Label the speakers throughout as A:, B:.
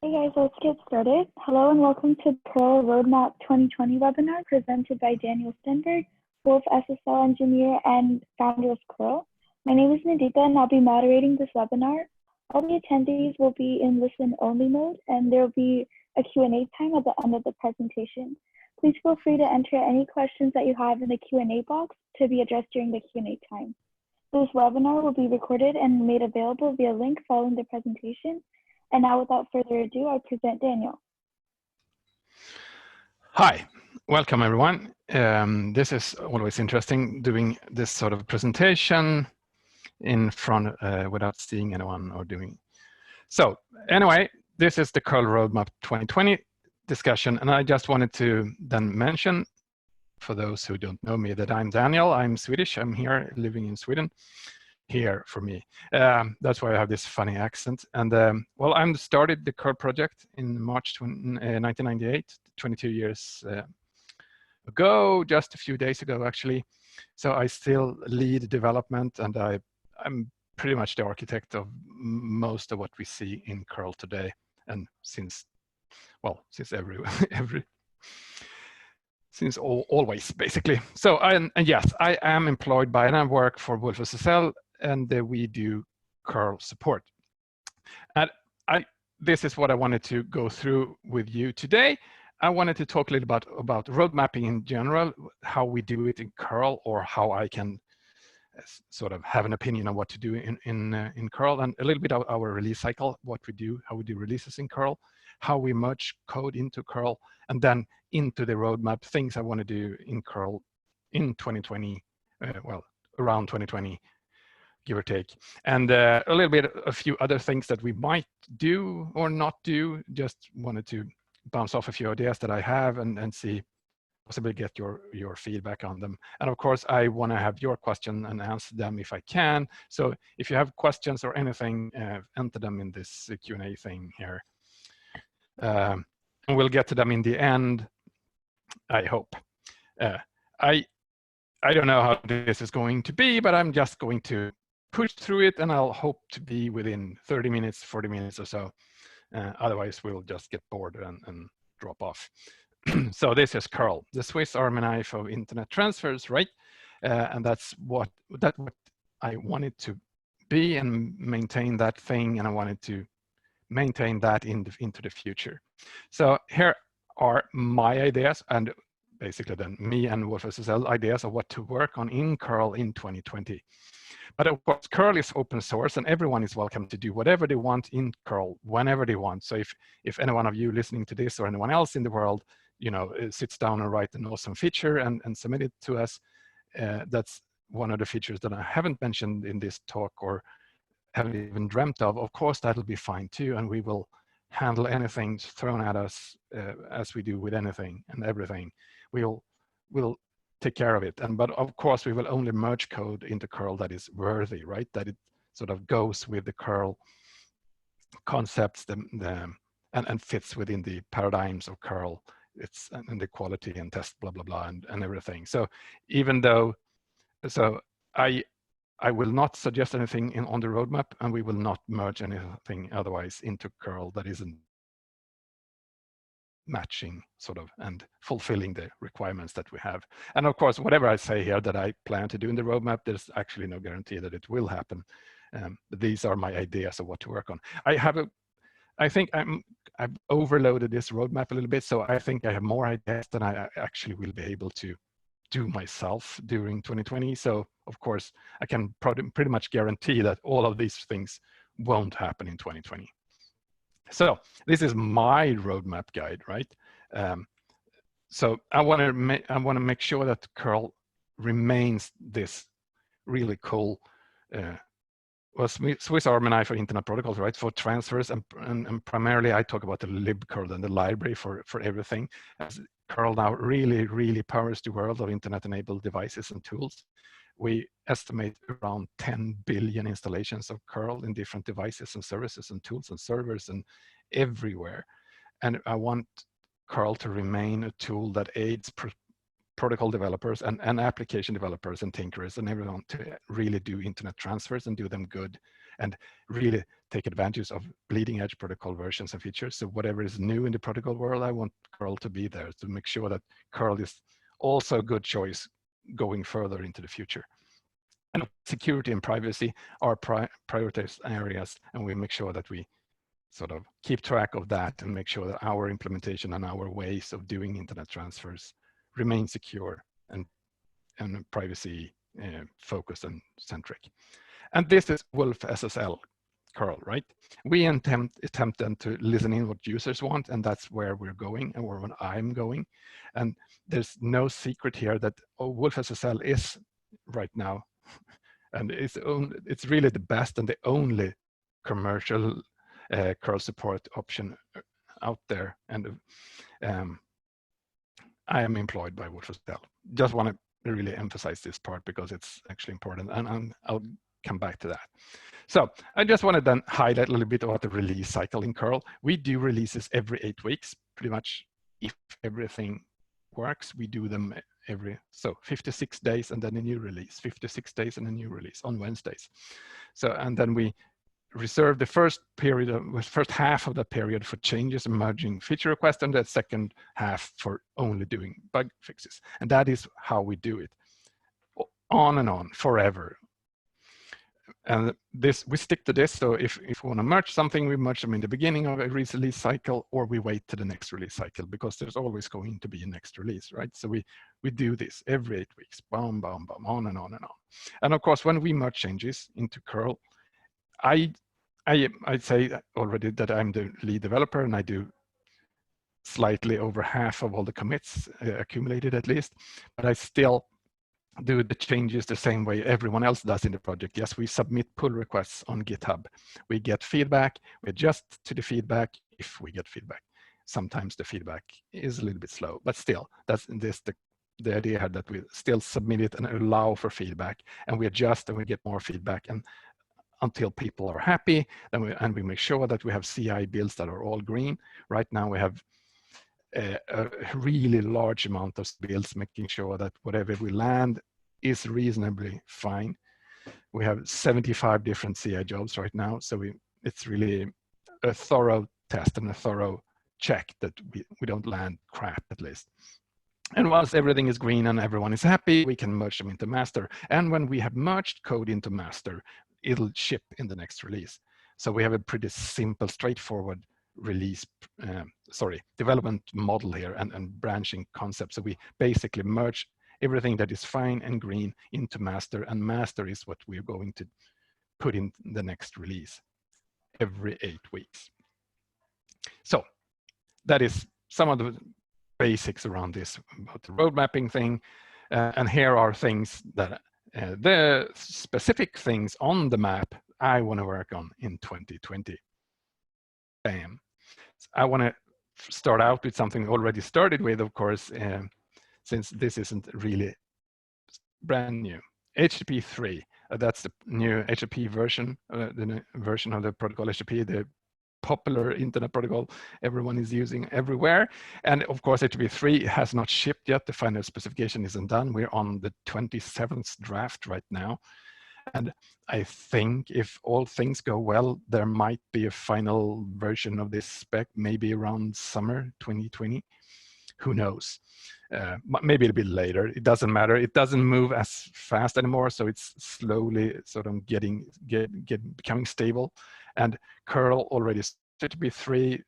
A: Hey guys, let's get started. Hello and welcome to cURL Roadmap 2020 webinar presented by Daniel Stenberg, wolfSSL engineer and founder of cURL. My name is Nadita and I'll be moderating this webinar. All the attendees will be in listen-only mode and there will be a Q&A time at the end of the presentation. Please feel free to enter any questions that you have in the Q&A box to be addressed during the Q&A time. This webinar will be recorded and made available via link following the presentation. And now, without further ado, I present Daniel.
B: Hi, welcome everyone. This is always interesting doing this sort of presentation in front without seeing anyone or doing. So anyway, this is the cURL Roadmap 2020 discussion, and I just wanted to then mention, for those who don't know me, that I'm Daniel. I'm Swedish. I'm here living in Sweden. Here for me. That's why I have this funny accent. And well, I started the cURL project in March 1998, 22 years ago, just a few days ago, actually. So I still lead development, and I'm pretty much the architect of most of what we see in cURL today. And since always, basically. So, and yes, I am employed by, and I work for wolfSSL, and we do cURL support. And this is what I wanted to go through with you today. I wanted to talk a little about road mapping in general, how we do it in cURL, or how I can sort of have an opinion on what to do in cURL, and a little bit of our release cycle, what we do, how we do releases in cURL, how we merge code into cURL, and then into the roadmap, things I want to do in cURL in 2020, well, around 2020, give or take, and a little bit, a few other things that we might do or not do. Just wanted to bounce off a few ideas that I have and see, possibly get your feedback on them. And of course, I want to have your question and answer them if I can. So if you have questions or anything, enter them in this Q&A thing here. And we'll get to them in the end, I hope. I don't know how this is going to be, but I'm just going to push through it, and I'll hope to be within 30 minutes, 40 minutes or so. Otherwise, we'll just get bored and drop off. So this is cURL, the Swiss Army knife of internet transfers, right? And that's what I wanted to be and maintain that thing, and I wanted to maintain that into the future. So here are my ideas, and basically then me and wolfSSL ideas of what to work on in cURL in 2020. But of course, cURL is open source, and everyone is welcome to do whatever they want in cURL whenever they want. So if any one of you listening to this or anyone else in the world, you know, sits down and write an awesome feature and submit it to us, that's one of the features that I haven't mentioned in this talk or haven't even dreamt of course, that'll be fine too, and we will handle anything thrown at us as we do with anything and everything. We'll take care of it. But of course, we will only merge code into cURL that is worthy, right? That it sort of goes with the cURL concepts and fits within the paradigms of cURL. It's and the quality and test, blah, blah, blah, and everything. So even though, I will not suggest anything on the roadmap, and we will not merge anything otherwise into cURL that isn't matching sort of and fulfilling the requirements that we have. And of course, whatever I say here that I plan to do in the roadmap, there's actually no guarantee that it will happen. But these are my ideas of what to work on. I think I've overloaded this roadmap a little bit, so I think I have more ideas than I actually will be able to do myself during 2020. So of course, I can pretty much guarantee that all of these things won't happen in 2020. So this is my roadmap guide, right? So I want to make sure that cURL remains this really cool Swiss Army knife for internet protocols, right? For transfers, and primarily I talk about the libcurl and the library for everything. As cURL now really powers the world of internet-enabled devices and tools. We estimate around 10 billion installations of cURL in different devices and services and tools and servers and everywhere. And I want cURL to remain a tool that aids protocol developers and application developers and tinkerers and everyone to really do internet transfers and do them good and really take advantage of bleeding edge protocol versions and features. So whatever is new in the protocol world, I want curl to be there to make sure that curl is also a good choice going further into the future. And security and privacy are prioritized areas, and we make sure that we sort of keep track of that and make sure that our implementation and our ways of doing internet transfers remain secure and privacy focused and centric. And this is wolfSSL curl, right? We attempt then to listen in what users want, and that's where we're going and where I'm going. And there's no secret here that wolfSSL is right now, and it's really the best and the only commercial curl support option out there. And I am employed by wolfSSL. Just want to really emphasize this part because it's actually important, and I'll come back to that. So I just want to then highlight a little bit about the release cycle in curl. We do releases every 8 weeks, pretty much. If everything works, we do them so 56 days and then a new release, 56 days and a new release on Wednesdays. So, and then we reserve the first half of that period for changes and merging feature requests, and the second half for only doing bug fixes. And that is how we do it, on and on, forever. And this, we stick to this. So if we want to merge something, we merge them in the beginning of a release cycle, or we wait to the next release cycle, because there's always going to be a next release, right? So we do this every 8 weeks, boom, boom, boom, on and on and on. And of course, when we merge changes into curl, I'd say already that I'm the lead developer, and I do slightly over half of all the commits accumulated at least, but I still do the changes the same way everyone else does in the project. Yes, we submit pull requests on GitHub. We get feedback, we adjust to the feedback if we get feedback. Sometimes the feedback is a little bit slow, but still, that's the idea that we still submit it and allow for feedback, and we adjust and we get more feedback, and until people are happy, then we make sure that we have CI builds that are all green. Right now we have a really large amount of builds, making sure that whatever we land is reasonably fine. We have 75 different CI jobs right now, so it's really a thorough test and a thorough check that we don't land crap, at least. And once everything is green and everyone is happy, we can merge them into master. And when we have merged code into master, it'll ship in the next release. So we have a pretty simple, straightforward release, development model here and branching concept. So we basically merge everything that is fine and green into master, and master is what we're going to put in the next release every 8 weeks. So that is some of the basics around this, about the road mapping thing. And here are things that the specific things on the map I want to work on in 2020. Bam. I want to start out with something we already started with, of course, since this isn't really brand new. HTTP 3, that's the new HTTP version, the new version of the protocol HTTP, the popular internet protocol everyone is using everywhere. And of course, HTTP 3 has not shipped yet. The final specification isn't done. We're on the 27th draft right now. And I think if all things go well, there might be a final version of this spec, maybe around summer 2020. Who knows? Maybe a bit later. It doesn't matter. It doesn't move as fast anymore, so it's slowly sort of becoming stable. And curl already started to be 3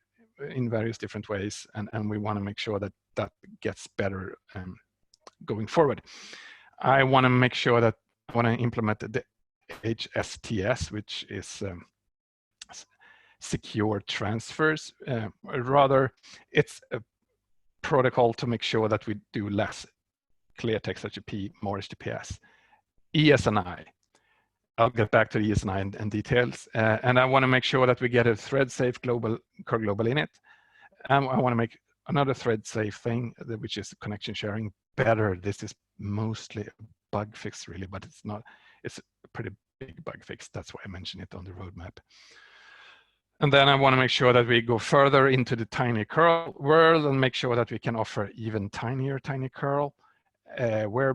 B: in various different ways, and we want to make sure that that gets better going forward. I want to make sure that I want to implement the HSTs, which is secure transfers. Rather, it's a protocol to make sure that we do less clear text HTTP, more HTTPS. ESNI. I'll get back to the ESNI and details. And I want to make sure that we get a thread-safe curl global init. I want to make another thread-safe thing, which is connection sharing, better. This is mostly a bug fix, really, but it's not. It's a pretty big bug fix. That's why I mentioned it on the roadmap. And then I want to make sure that we go further into the tiny curl world and make sure that we can offer even tiny curl. We're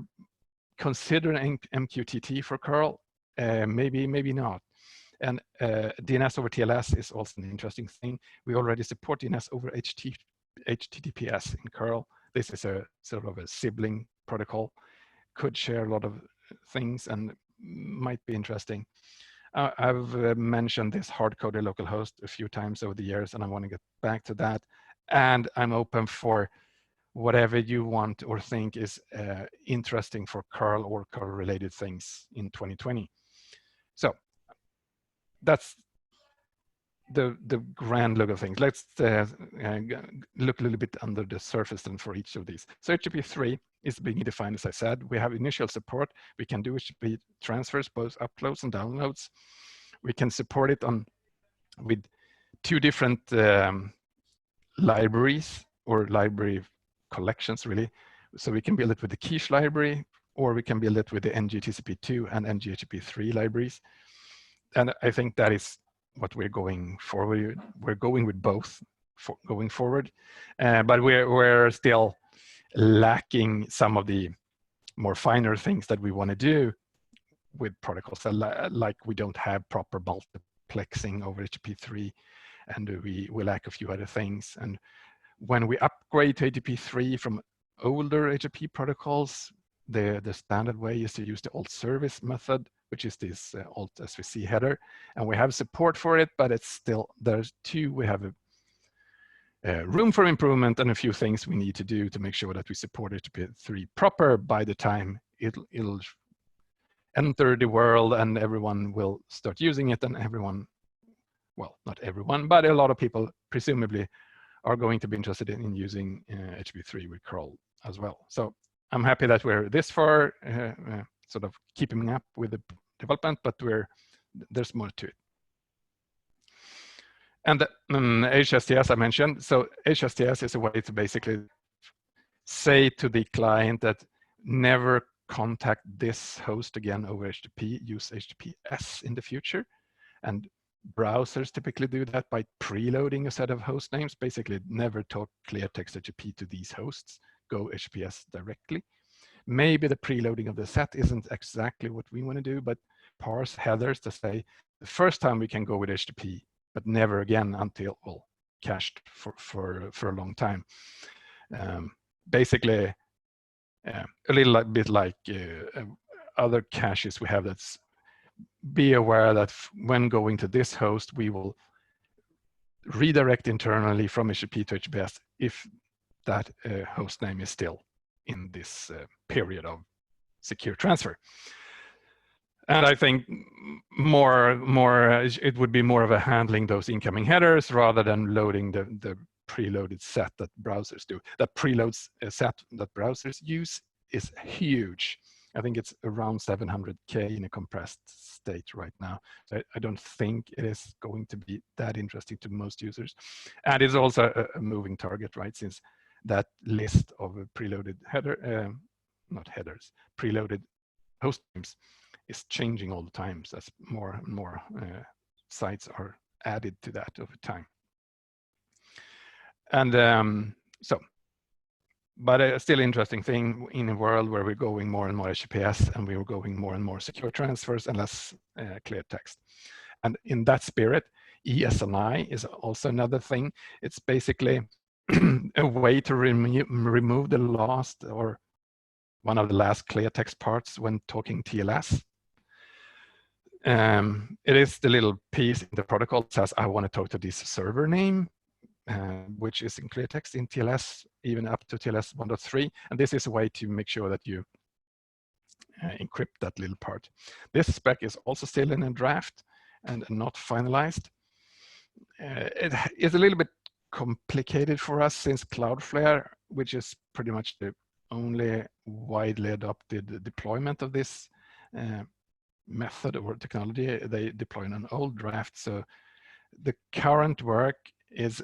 B: considering MQTT for curl. Maybe not. And DNS over TLS is also an interesting thing. We already support DNS over HTTPS in curl. This is a sort of a sibling protocol, could share a lot of things and might be interesting. I've mentioned this hard-coded localhost a few times over the years, and I want to get back to that. And I'm open for whatever you want or think is interesting for curl or curl-related things in 2020. So that's the grand look of things. Let's look a little bit under the surface then for each of these. So HTTP 3 is being defined, as I said. We have initial support. We can do HTTP transfers, both uploads and downloads. We can support it with 2 different libraries or library collections, really. So we can build it with the quiche library, or we can build it with the ngTCP2 and ngHTTP3 libraries. And I think that is what we're going forward. We're going with both going forward, but we're still lacking some of the more finer things that we want to do with protocols. Like we don't have proper multiplexing over HTTP3, and we lack a few other things. And when we upgrade to HTTP3 from older HTTP protocols, the standard way is to use the alt service method, which is this alt SVC header, and we have support for it, but it's still, we have a room for improvement and a few things we need to do to make sure that we support HTTP3 proper by the time it'll enter the world and everyone will start using it, and everyone, well, not everyone, but a lot of people presumably are going to be interested in using HTTP3 with curl as well. So I'm happy that we're this far, sort of keeping up with the development, but there's more to it. And the HSTs I mentioned. So HSTs is a way to basically say to the client that never contact this host again over HTTP, use HTTPS in the future. And browsers typically do that by preloading a set of host names, basically never talk clear text HTTP to these hosts, go HTTPS directly. Maybe the preloading of the set isn't exactly what we want to do, but parse headers to say the first time we can go with HTTP, but never again until, well, cached for a long time. Basically, a little bit like other caches we have. That's be aware that when going to this host, we will redirect internally from HTTP to HTTPS if that host name is still in this period of secure transfer. And I think it would be more of a handling those incoming headers rather than loading the preloaded set that browsers do. That preloads set that browsers use is huge. I think it's around 700K in a compressed state right now. So I don't think it is going to be that interesting to most users. And it's also a moving target, right? Since that list of preloaded not headers, preloaded host names is changing all the time as more and more sites are added to that over time. And but a still interesting thing in a world where we're going more and more HTTPS and we're going more and more secure transfers and less clear text. And in that spirit, YesMi is also another thing. It's basically a way to remove the last or one of the last clear text parts when talking TLS. It is the little piece in the protocol that says, I want to talk to this server name, which is in clear text in TLS, even up to TLS 1.3. And this is a way to make sure that you encrypt that little part. This spec is also still in a draft and not finalized. It is a little bit complicated for us since Cloudflare, which is pretty much the only widely adopted deployment of this method or technology, they deploy in an old draft. So the current work is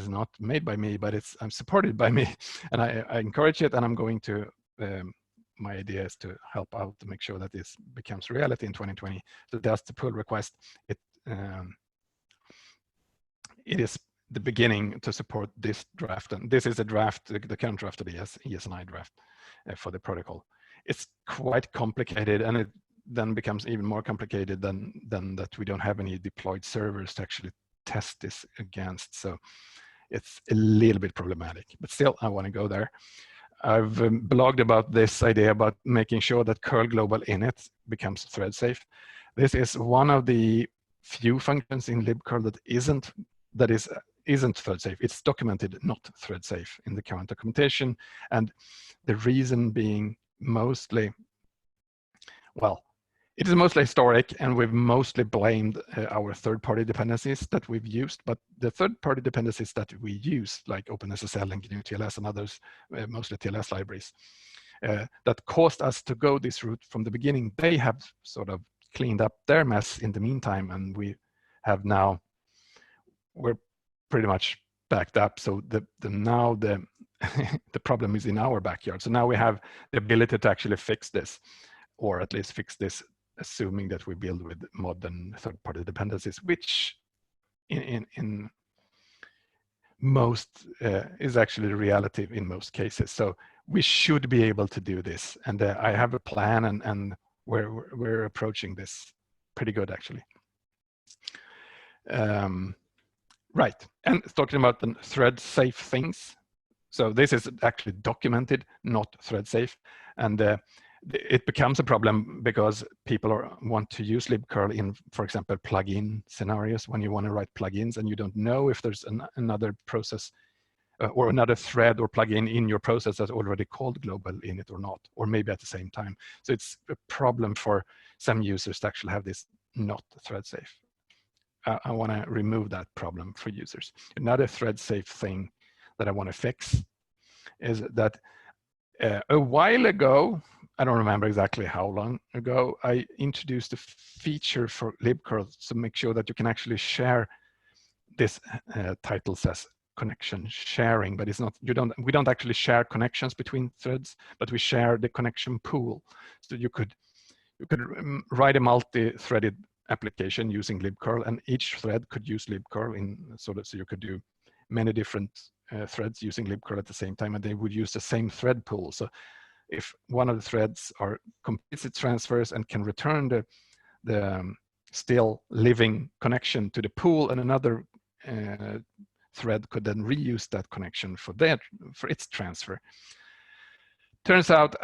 B: not made by me, but I'm supported by me, and I encourage it, and I'm going to, my idea is to help out to make sure that this becomes reality in 2020. So that's the pull request. It is the beginning to support this draft, and this is a draft, the current draft of the YesMi draft for the protocol. It's quite complicated, and then becomes even more complicated than that we don't have any deployed servers to actually test this against. So it's a little bit problematic, but still I want to go there. I've blogged about this idea about making sure that curl global init becomes thread safe. This is one of the few functions in libcurl that isn't thread safe. It's documented not thread safe in the current documentation, and the reason being mostly, well, it is mostly historic, and we've mostly blamed our third-party dependencies that we've used. But the third-party dependencies that we use, like OpenSSL and GNU-TLS and others, mostly TLS libraries, that caused us to go this route from the beginning, they have sort of cleaned up their mess in the meantime, and we have now, we're pretty much backed up. So now the problem is in our backyard. So now we have the ability to actually fix this, or at least fix this, assuming that we build with modern third-party dependencies, which in most is actually the reality in most cases. So we should be able to do this, and I have a plan, and we're approaching this pretty good actually. Right, and talking about the thread safe things. So this is actually documented, not thread safe, and it becomes a problem because people want to use libcurl in, for example, plugin scenarios, when you want to write plugins and you don't know if there's another process or another thread or plugin in your process that's already called global init or not, or maybe at the same time. So it's a problem for some users to actually have this not thread safe. I want to remove that problem for users. Another thread safe thing that I want to fix is that a while ago, I don't remember exactly how long ago, I introduced a feature for libcurl to make sure that you can actually share this. Title says connection sharing, but it's not. We don't actually share connections between threads, but we share the connection pool. So you could write a multi-threaded application using libcurl, and each thread could use libcurl so you could do many different threads using libcurl at the same time, and they would use the same thread pool. So if one of the threads completes its transfers and can return the still living connection to the pool, and another thread could then reuse that connection for its transfer. Turns out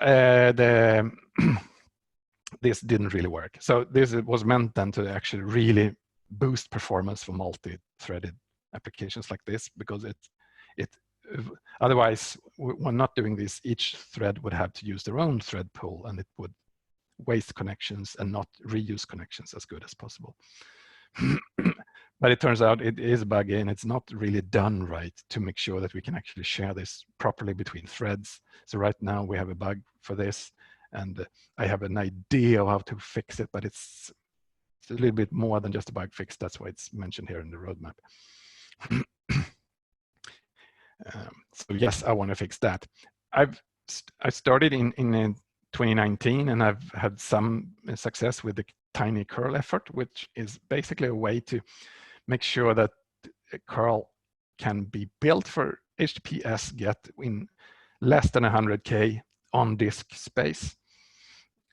B: this didn't really work. So this was meant then to actually really boost performance for multi-threaded applications like this, because otherwise, when not doing this, each thread would have to use their own thread pool, and it would waste connections and not reuse connections as good as possible. But it turns out it is buggy, and it's not really done right to make sure that we can actually share this properly between threads. So right now we have a bug for this, and I have an idea of how to fix it, but it's a little bit more than just a bug fix. That's why it's mentioned here in the roadmap. So yes, I want to fix that. I started in 2019, and I've had some success with the tiny curl effort, which is basically a way to make sure that curl can be built for HTTPS GET in less than 100K on disk space.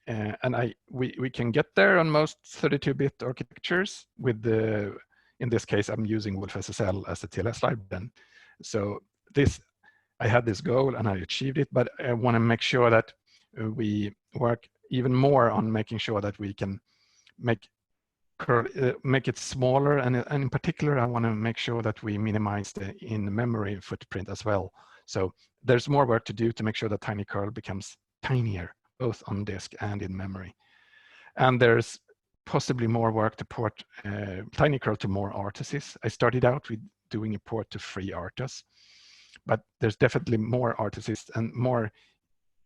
B: And we can get there on most 32-bit architectures with in this case, I'm using wolfSSL as a TLS library. So I had this goal and I achieved it, but I want to make sure that we work even more on making sure that we can make it smaller, and in particular, I want to make sure that we minimize the in-memory footprint as well. So there's more work to do to make sure that tiny curl becomes tinier, both on disk and in memory. And there's possibly more work to port tiny curl to more RTOSes. I started out with doing a port to free RTOS, but there's definitely more RTOSes and more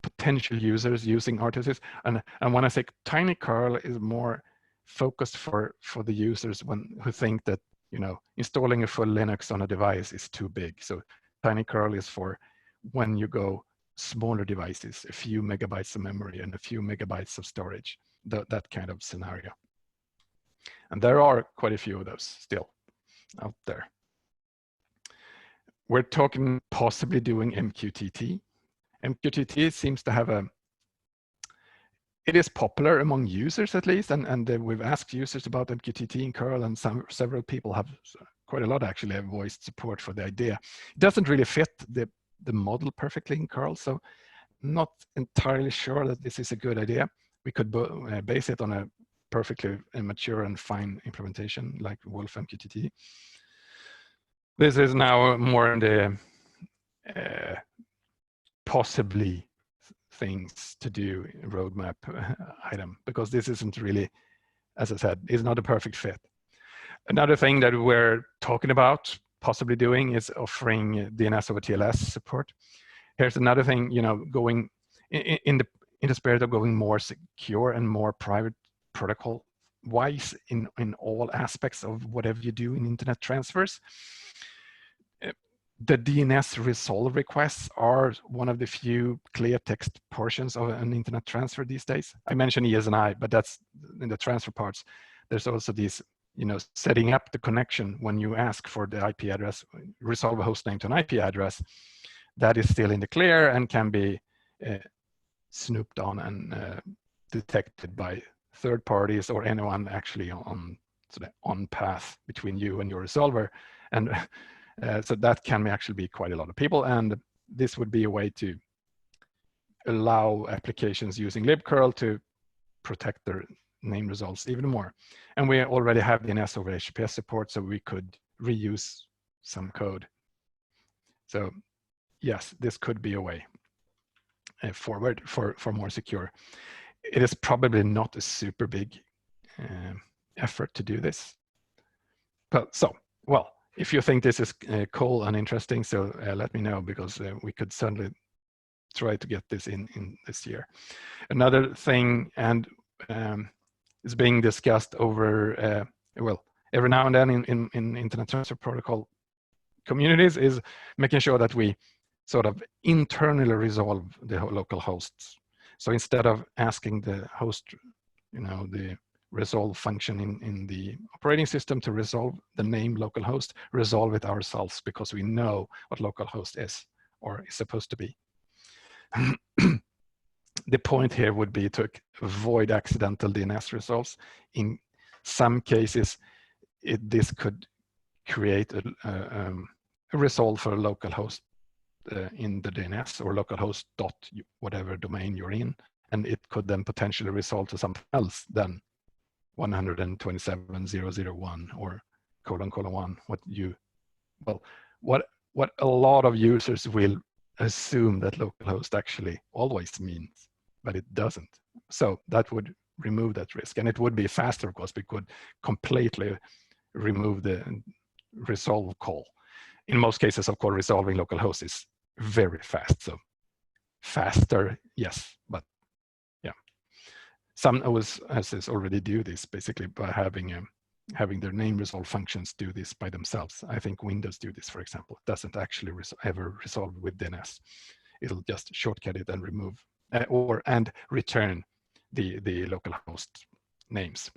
B: potential users using RTOSes. And when I say tiny curl is more focused for the users who think that installing a full Linux on a device is too big. So tiny curl is for when you go smaller devices, a few megabytes of memory and a few megabytes of storage, that kind of scenario. And there are quite a few of those still out there. We're talking possibly doing MQTT. MQTT seems to have it is popular among users at least, and we've asked users about MQTT in curl, and several people have, quite a lot actually, have voiced support for the idea. It doesn't really fit the model perfectly in curl, so not entirely sure that this is a good idea. We could base it on a perfectly mature and fine implementation like Wolf MQTT. This is now more in the possibly things to do roadmap item, because this isn't really, as I said, is not a perfect fit. Another thing that we're talking about possibly doing is offering DNS over TLS support. Here's another thing, you know, going in the spirit of going more secure and more private protocol wise in all aspects of whatever you do in internet transfers. The DNS resolve requests are one of the few clear text portions of an internet transfer these days. I mentioned YesMi, but that's in the transfer parts. There's also these, you know, setting up the connection when you ask for the IP address, resolve a host name to an IP address. That is still in the clear and can be snooped on and detected by third parties or anyone actually on path between you and your resolver. And so that can actually be quite a lot of people, and this would be a way to allow applications using libcurl to protect their name results even more. And we already have DNS over HTTPS support, so we could reuse some code. So yes, this could be a way forward for more secure. It is probably not a super big effort to do this. But so, well, if you think this is cool and interesting, so let me know, because we could certainly try to get this in this year. Another thing, and is being discussed over, well, every now and then in Internet Transfer Protocol communities, is making sure that we sort of internally resolve the local hosts. So instead of asking the host, you know, the resolve function in the operating system to resolve the name localhost, resolve it ourselves, because we know what localhost is or is supposed to be. The point here would be to avoid accidental DNS resolves. In some cases, this could create a resolve for a localhost in the DNS or localhost dot whatever domain you're in, and it could then potentially resolve to something else than 127.0.0.1 or ::1. What a lot of users will assume that localhost actually always means, but it doesn't. So that would remove that risk, and it would be faster, of course. We could completely remove the resolve call. In most cases, of course, resolving localhost is very fast. So faster, yes, but yeah. Some OSs already do this basically by having their name resolve functions do this by themselves. I think Windows do this, for example. It doesn't actually ever resolve with DNS. It'll just shortcut it and remove and return the localhost names.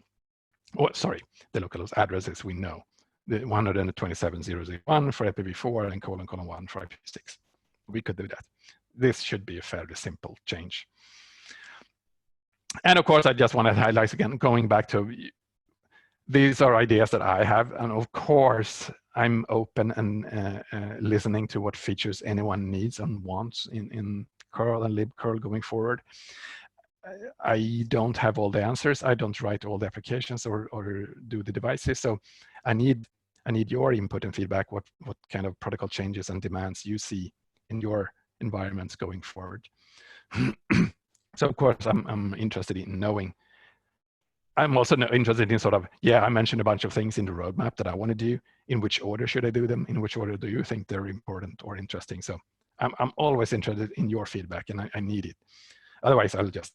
B: Or sorry, the localhost addresses we know. The 127.0.0.1 for IPv4 and : 1 for IPv6. We could do that. This should be a fairly simple change. And of course, I just want to highlight again, going back to, these are ideas that I have, and of course, I'm open and listening to what features anyone needs and wants in curl and libcurl going forward. I don't have all the answers. I don't write all the applications or do the devices. So I need your input and feedback. What kind of protocol changes and demands you see in your environments going forward. So of course, I'm interested in knowing. I'm also interested in sort of, yeah, I mentioned a bunch of things in the roadmap that I want to do. In which order should I do them? In which order do you think they're important or interesting? So I'm always interested in your feedback, and I need it. Otherwise, I'll just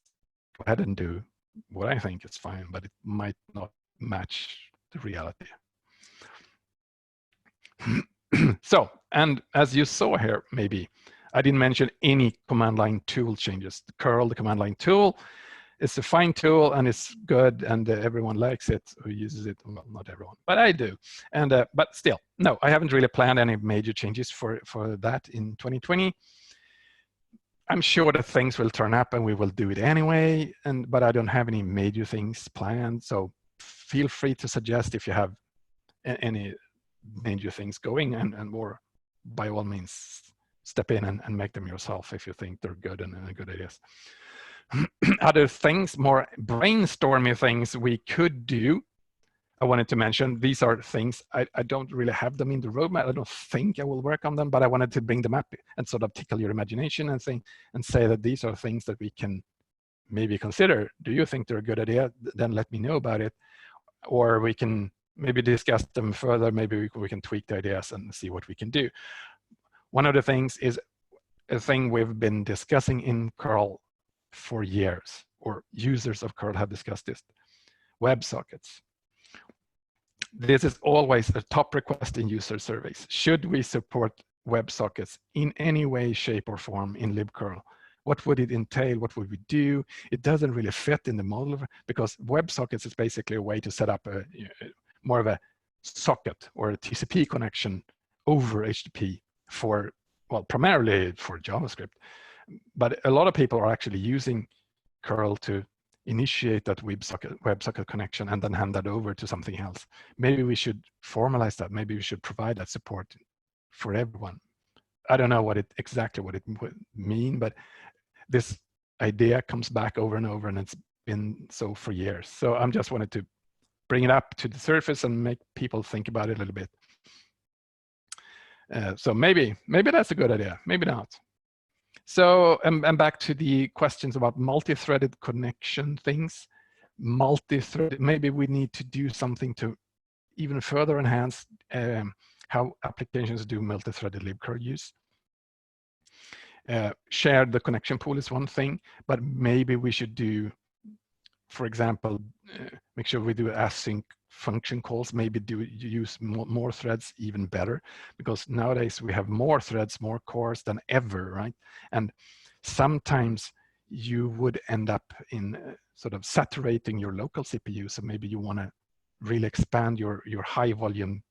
B: go ahead and do what I think is fine, but it might not match the reality. So, and as you saw here, maybe, I didn't mention any command line tool changes. The curl, the command line tool, it's a fine tool and it's good, and everyone likes it who uses it. Well, not everyone, but I do. And but still, no, I haven't really planned any major changes for that in 2020. I'm sure that things will turn up and we will do it anyway, but I don't have any major things planned. So feel free to suggest if you have any major things going, and more, by all means, step in and make them yourself if you think they're good and good ideas. Other things, more brainstormy things we could do, I wanted to mention. These are things, I don't really have them in the roadmap. I don't think I will work on them, but I wanted to bring them up and sort of tickle your imagination and say that these are things that we can maybe consider. Do you think they're a good idea? Then let me know about it. Or we can maybe discuss them further. Maybe we can tweak the ideas and see what we can do. One of the things is a thing we've been discussing in curl for years, or users of curl have discussed this: WebSockets. This is always a top request in user surveys. Should we support WebSockets in any way, shape, or form in libcurl? What would it entail? What would we do? It doesn't really fit in the model, because WebSockets is basically a way to set up more of a socket or a TCP connection over HTTP for, well, primarily for JavaScript. But a lot of people are actually using curl to initiate that WebSocket connection and then hand that over to something else. Maybe we should formalize that. Maybe we should provide that support for everyone. I don't know exactly what it would mean, but this idea comes back over and over, and it's been so for years. So I'm just wanted to bring it up to the surface and make people think about it a little bit. So maybe that's a good idea, maybe not. So, and back to the questions about multi-threaded connection things. Multi-threaded, maybe we need to do something to even further enhance how applications do multi-threaded libcurl use. Share the connection pool is one thing, but maybe we should do, for example, make sure we do async function calls, maybe use more threads even better, because nowadays we have more threads, more cores than ever, right? And sometimes you would end up in sort of saturating your local CPU, so maybe you want to really expand your high volume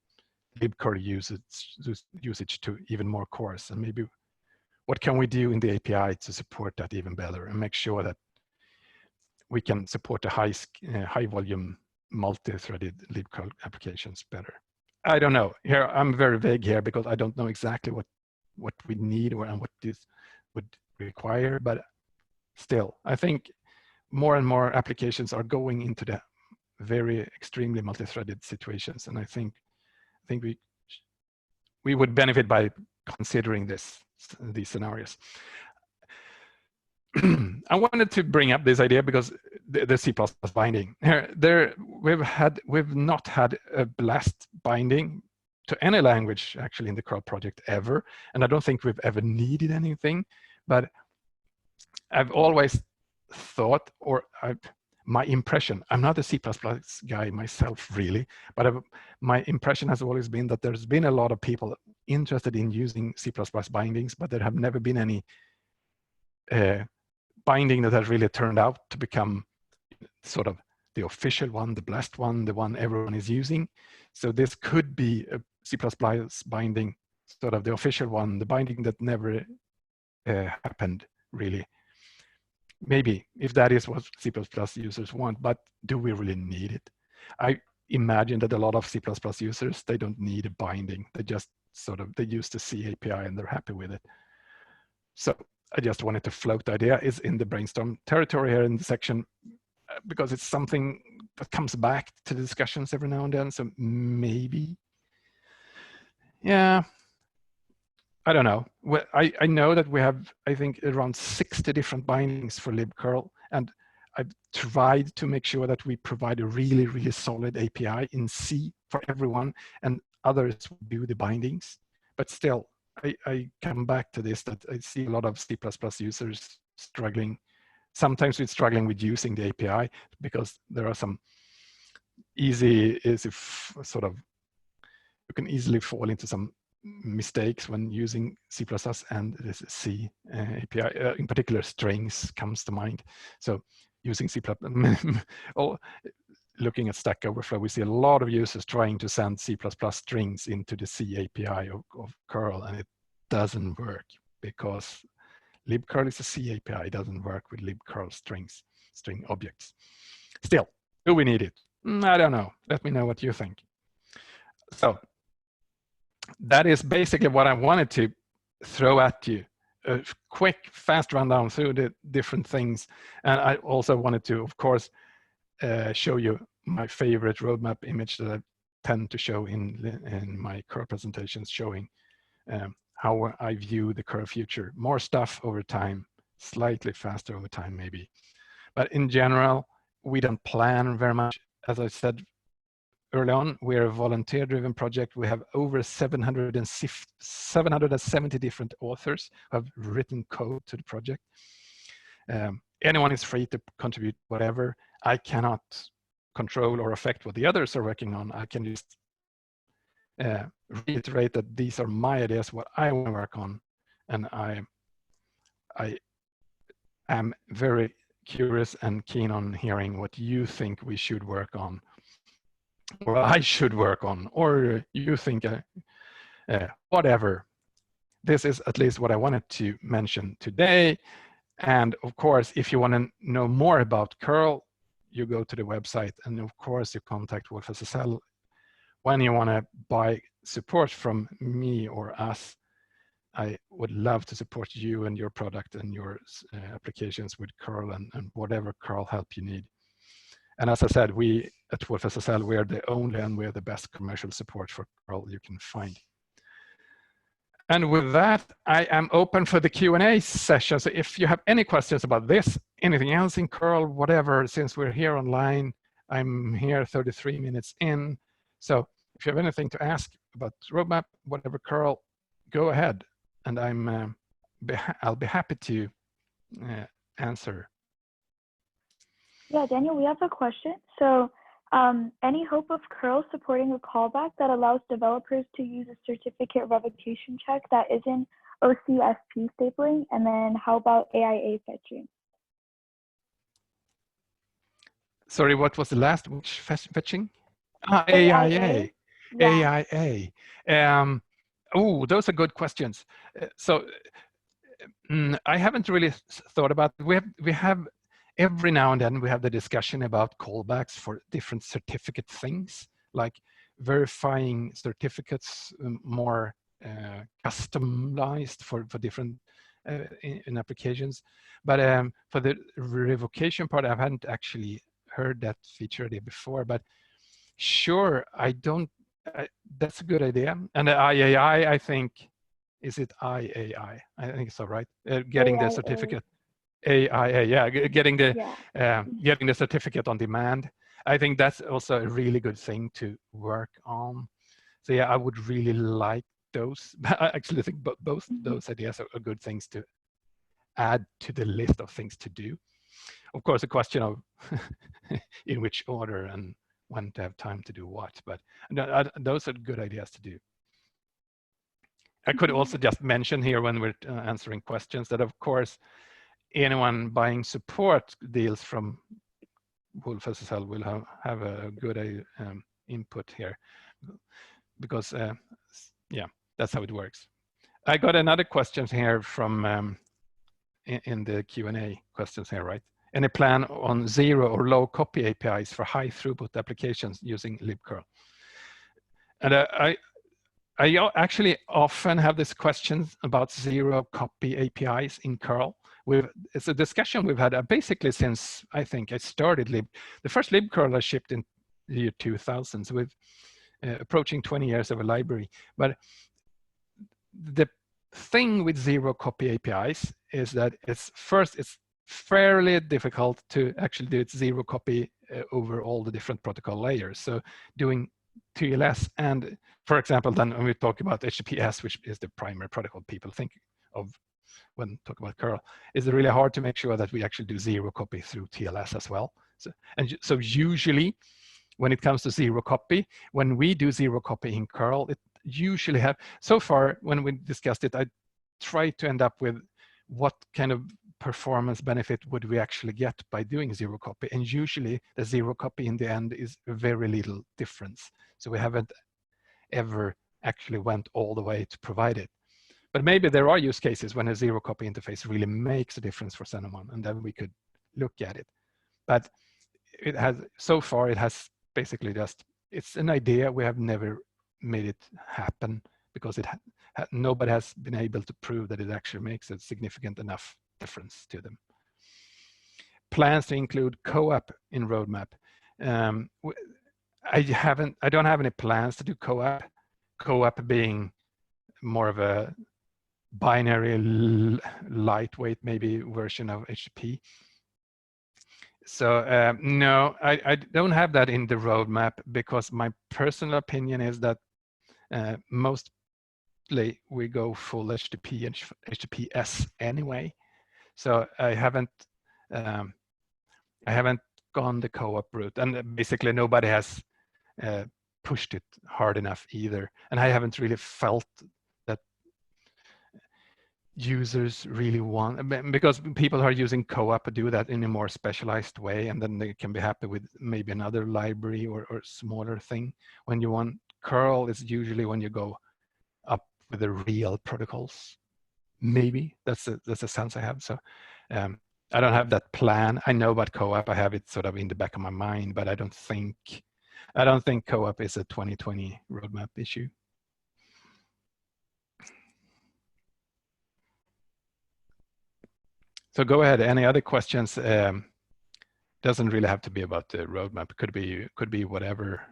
B: libcurl usage to even more cores. And maybe what can we do in the API to support that even better and make sure that we can support the high volume multi-threaded libcurl applications better? I don't know. Here I'm very vague here because I don't know exactly what we need and what this would require, but still, I think more and more applications are going into the very extremely multi-threaded situations, and I think we would benefit by considering these scenarios. I wanted to bring up this idea because the C++ binding. We've not had a BLAST binding to any language actually in the curl project ever, and I don't think we've ever needed anything. But I've always thought, or my impression, I'm not a C++ guy myself really, but my impression has always been that there's been a lot of people interested in using C++ bindings, but there have never been any binding that has really turned out to become sort of the official one, the BLAST one, the one everyone is using. So this could be a C++ binding, sort of the official one, the binding that never happened really. Maybe, if that is what C++ users want, but do we really need it? I imagine that a lot of C++ users, they don't need a binding. They just they use the C API and they're happy with it. So I just wanted to float the idea. Is in the brainstorm territory here in the section, because it's something that comes back to the discussions every now and then. So maybe, yeah, I don't know. Well, I know that we have, I think, around 60 different bindings for libcurl, and I've tried to make sure that we provide a really, really solid API in C for everyone, and others do the bindings. But still, I come back to this, that I see a lot of C++ users struggling. Sometimes we're struggling with using the API because there are some you can easily fall into some mistakes when using C++ and this C API. In particular, strings comes to mind. So using C++, looking at Stack Overflow, we see a lot of users trying to send C++ strings into the C API of curl, and it doesn't work because libcurl is a C API. It doesn't work with libcurl string objects. Still, do we need it? I don't know. Let me know what you think. So that is basically what I wanted to throw at you. A quick, fast rundown through the different things. And I also wanted to, of course, show you my favorite roadmap image that I tend to show in my curl presentations, showing how I view the curl future. More stuff over time, slightly faster over time maybe. But in general, we don't plan very much. As I said early on, we're a volunteer-driven project. We have over 770 different authors who have written code to the project. Anyone is free to contribute whatever. I cannot control or affect what the others are working on. I can just reiterate that these are my ideas, what I want to work on. And I am very curious and keen on hearing what you think we should work on, or I should work on, or you think whatever. This is at least what I wanted to mention today. And of course, if you want to know more about curl, you go to the website, and of course you contact wolfSSL when you want to buy support from me or us. I would love to support you and your product and your applications with curl and whatever curl help you need. And as I said, we at wolfSSL, we're the only and we're the best commercial support for curl you can find. And with that, I am open for the Q&A session. So if you have any questions about this, anything else in curl, whatever, since we're here online, I'm here 33 minutes in. So if you have anything to ask about roadmap, whatever curl, go ahead. And I'll be happy to answer.
A: Yeah, Daniel, we have a question. So any hope of curl supporting a callback that allows developers to use a certificate revocation check that isn't OCSP stapling? And then how about AIA fetching?
B: Sorry, what was the last? Which fetching? AIA.
A: Yeah.
B: AIA. Oh, those are good questions. So I haven't really thought about it. We have every now and then we have the discussion about callbacks for different certificate things, like verifying certificates more customized for different in applications. But for the revocation part, I haven't actually heard that feature there before, but sure, that's a good idea. And the IAI, I think, is it IAI? I think so, right? Getting
A: AIA.
B: the certificate. AIA, yeah, getting the certificate on demand. I think that's also a really good thing to work on. So yeah, I would really like those. I actually think both those ideas are good things to add to the list of things to do. Of course, a question of in which order and when to have time to do what, but those are good ideas to do. I could also just mention here when we're answering questions that, of course, anyone buying support deals from wolfSSL will have a good input here, because yeah, that's how it works. I got another question here from in the Q&A questions here, right? Any plan on zero or low copy APIs for high throughput applications using libcurl? And I actually often have this question about zero copy APIs in curl. It's a discussion we've had basically since I think I started the first libcurl I shipped in the year 2000, so with approaching 20 years of a library. But the thing with zero copy APIs is that it's fairly difficult to actually do its zero copy over all the different protocol layers. So doing TLS and, for example, then when we talk about HTTPS, which is the primary protocol people think of when talking about curl, is really hard to make sure that we actually do zero copy through TLS as well. So usually when it comes to zero copy, when we do zero copy in curl, it usually so far when we discussed it, I try to end up with what kind of performance benefit would we actually get by doing zero copy. And usually the zero copy in the end is very little difference. So we haven't ever actually went all the way to provide it. But maybe there are use cases when a zero copy interface really makes a difference for someone, and then we could look at it. But it has, so far, it has basically just, it's an idea. We have never made it happen because nobody has been able to prove that it actually makes a significant enough difference to them. Plans to include co-op in roadmap. I don't have any plans to do co-op. Co-op being more of a binary, lightweight, maybe version of HTTP. So no, I don't have that in the roadmap because my personal opinion is that mostly we go full HTTP and HTTPS anyway. So I haven't gone the co-op route, and basically nobody has pushed it hard enough either. And I haven't really felt that users really want, because people who are using co-op do that in a more specialized way, and then they can be happy with maybe another library or smaller thing. When you want curl, is usually when you go up with the real protocols. Maybe that's a sense I have. So I don't have that plan. I know about co-op. I have it sort of in the back of my mind, but I don't think co-op is a 2020 roadmap issue. So go ahead. Any other questions? Doesn't really have to be about the roadmap. It could be whatever.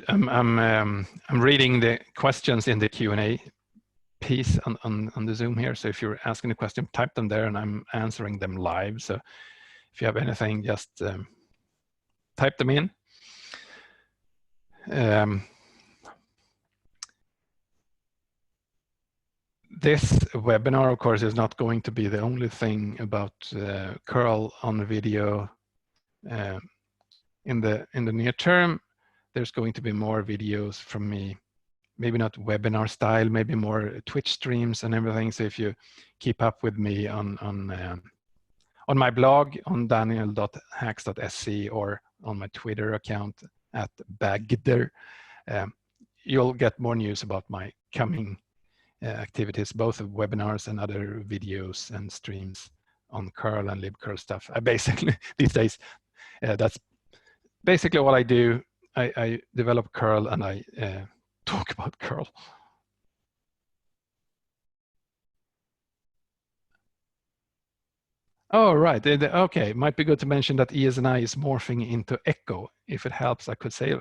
B: I'm reading the questions in the Q&A piece on the Zoom here. So if you're asking a question, type them there, and I'm answering them live. So if you have anything, just type them in. This webinar, of course, is not going to be the only thing about curl on video in the near term. There's going to be more videos from me, maybe not webinar style, maybe more Twitch streams and everything. So if you keep up with me on my blog on daniel.hacks.sc or on my Twitter account @bagder, you'll get more news about my coming activities, both of webinars and other videos and streams on curl and libcurl stuff. I basically, these days, that's basically what I do. I develop curl and I talk about curl. Oh, right. Okay, might be good to mention that YesMi is morphing into Echo. If it helps, I could say.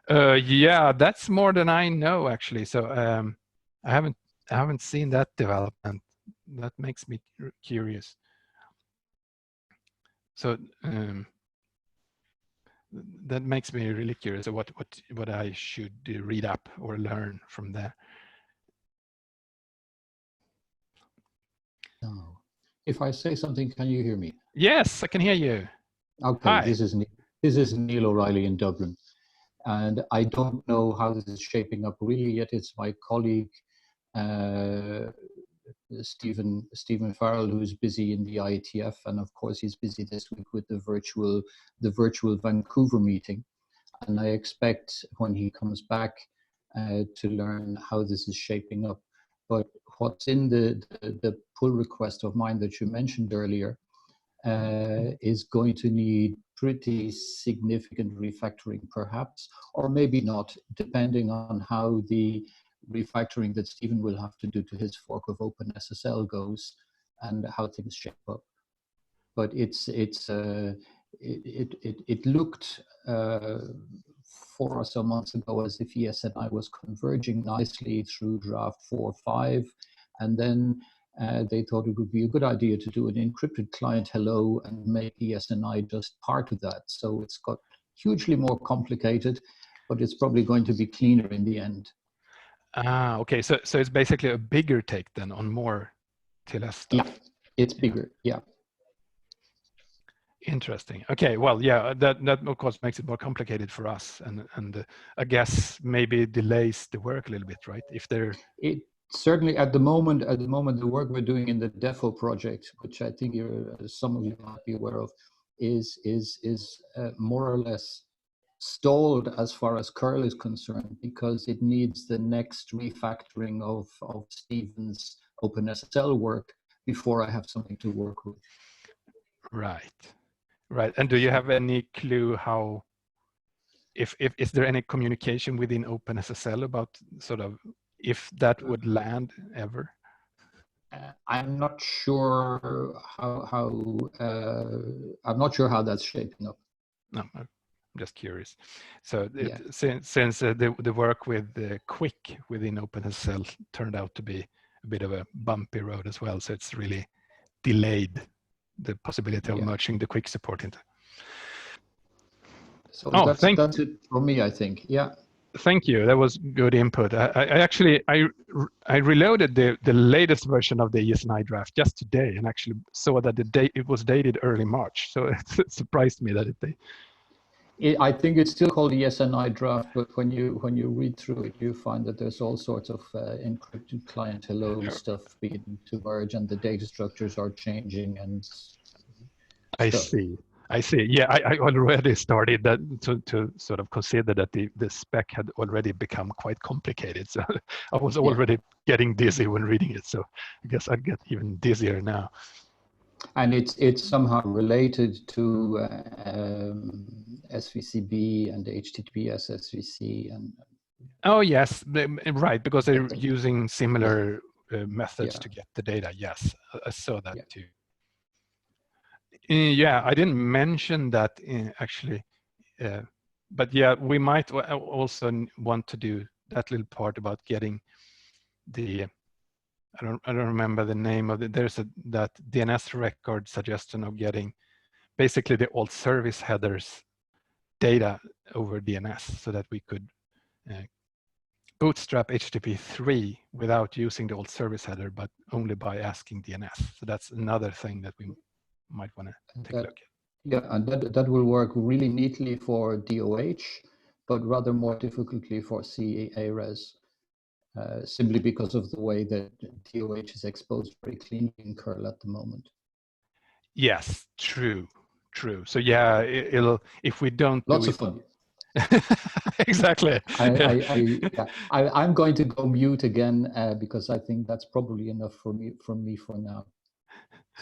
B: Yeah, that's more than I know, actually. So I haven't seen that development. That makes me curious. So that makes me really curious. What I should read up or learn from there.
C: No. If I say something, can you hear me?
B: Yes, I can hear you.
C: Okay,
B: Hi.
C: this is Neil O'Reilly in Dublin, and I don't know how this is shaping up really yet. It's my colleague Stephen Farrell who's busy in the IETF, and of course he's busy this week with the virtual Vancouver meeting, and I expect when he comes back to learn how this is shaping up. But what's in the pull request of mine that you mentioned earlier is going to need pretty significant refactoring perhaps, or maybe not, depending on how the refactoring that Stephen will have to do to his fork of OpenSSL goes and how things shape up. But it looked 4 or so months ago as if YesMi was converging nicely through draft 4 or 5, and then they thought it would be a good idea to do an encrypted client hello and make YesMi just part of that. So it's got hugely more complicated, but it's probably going to be cleaner in the end.
B: Ah, okay. So it's basically a bigger take then on more TLS stuff.
C: Yeah, it's bigger. Yeah.
B: Interesting. Okay. Well, yeah, that of course makes it more complicated for us, and I guess maybe delays the work a little bit, right? If they're
C: certainly at the moment, the work we're doing in the DEFO project, which I think some of you might be aware of, is more or less stalled as far as curl is concerned, because it needs the next refactoring of Stephen's OpenSSL work before I have something to work with.
B: Right, right. And do you have any clue how, if is there any communication within OpenSSL about sort of if that would land ever?
C: I'm not sure I'm not sure how that's shaping up.
B: No, I'm just curious. So
C: Yeah.
B: since the work with Quick within OpenSSL turned out to be a bit of a bumpy road as well, so it's really delayed the possibility of merging the Quick support into.
C: So
B: oh,
C: that's it for me, I think. Yeah.
B: Thank you. That was good input. I actually reloaded the latest version of the YesMi draft just today, and actually saw that it was dated early March. So it surprised me that
C: I think it's still called the YesMi draft, but when you read through it, you find that there's all sorts of encrypted client hello stuff beginning to merge, and the data structures are changing and stuff.
B: I see. Yeah, I already started that to sort of consider that the spec had already become quite complicated. So I was already getting dizzy when reading it. So I guess I'd get even dizzier now.
C: And it's somehow related to SVCB and HTTPS SVC and.
B: Oh yes, right, because they're using similar methods to get the data. Yes, I saw that too. Yeah, I didn't mention that actually, but yeah, we might also want to do that little part about getting the, I don't remember the name of it. There's that DNS record suggestion of getting basically the alt service headers data over DNS, so that we could bootstrap HTTP3 without using the alt service header, but only by asking DNS. So that's another thing that we might want to take a look at.
C: Yeah, and that will work really neatly for DOH, but rather more difficultly for CA-res, simply because of the way that DOH is exposed very cleanly in curl at the moment.
B: Yes, true. So yeah, it'll, if we don't
C: Lots
B: do
C: of fun.
B: Exactly.
C: I'm going to go mute again because I think that's probably enough from me for now.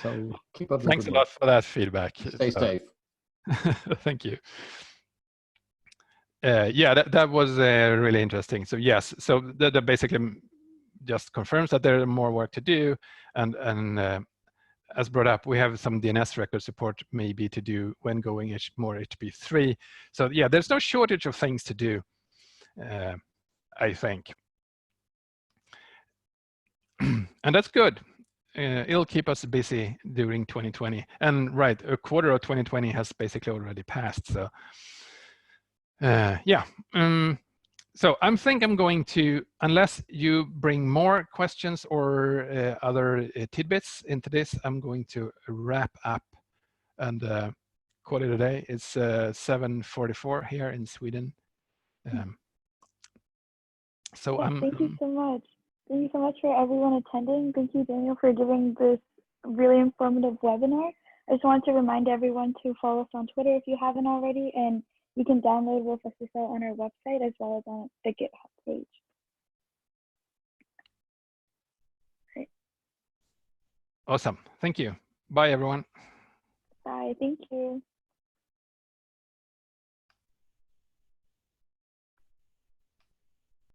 C: So keep up the
B: Thanks a lot for that feedback.
C: Stay safe.
B: Thank you. Yeah, that was really interesting. So yes, so that basically just confirms that there is more work to do, and as brought up, we have some DNS record support maybe to do when going more HTTP3. So yeah, there's no shortage of things to do, I think. And that's good. It'll keep us busy during 2020. And right, a quarter of 2020 has basically already passed. So yeah. So I think I'm going to, unless you bring more questions or other tidbits into this, I'm going to wrap up and call it a day. It's 7:44 here in Sweden. So
A: thank you so much. Thank you so much for everyone attending. Thank you, Daniel, for giving this really informative webinar. I just wanted to remind everyone to follow us on Twitter if you haven't already, and you can download wolfSSL on our website as well as on the GitHub page. Great.
B: Awesome. Thank you. Bye, everyone.
A: Bye. Thank you.